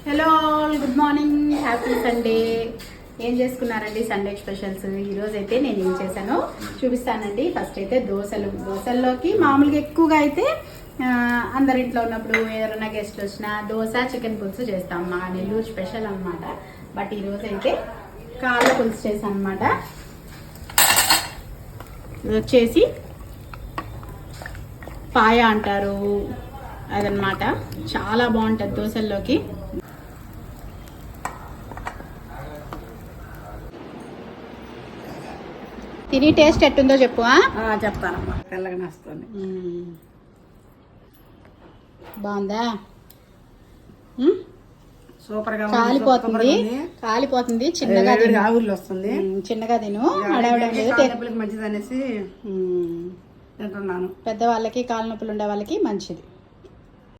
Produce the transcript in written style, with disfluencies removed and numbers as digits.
Hello, good morning, happy Sunday. ఏం చేసుకున్నారండి Sunday specials? ఈరోజు అయితే నేను ఏం చేశానో చూపిస్తానండి. ఫస్ట్ అయితే దోశల్లోకి మామూలుగా ఎక్కువగా అయితే అందరింట్లో ఉన్నప్పుడు ఎవరైనా గెస్ట్ వచ్చినా దోశ చికెన్ పులుసు చేస్తాం. మా నెల్లూరు స్పెషల్ అనమాట. బట్ ఈరోజు అయితే కాళ్ళ పులుసు చేశాను అనమాట. ఇది వచ్చేసి పాయ అంటారు అదనమాట. చాలా బాగుంటుంది దోశల్లోకి. తిని టేస్ట్ ఎట్టుందో చెప్పు. చెప్తానమ్మా, తెల్లగా వస్తుంది. బాగుందా? సూపర్ గా కాలిపోతుంది. చిన్నగా ఆవులు వస్తుంది. చిన్నగా తిను, అడవడం మంచిది అనేసి తింటున్నాను. పెద్దవాళ్ళకి కాళ్ళ నొప్పులు ఉండే వాళ్ళకి మంచిది.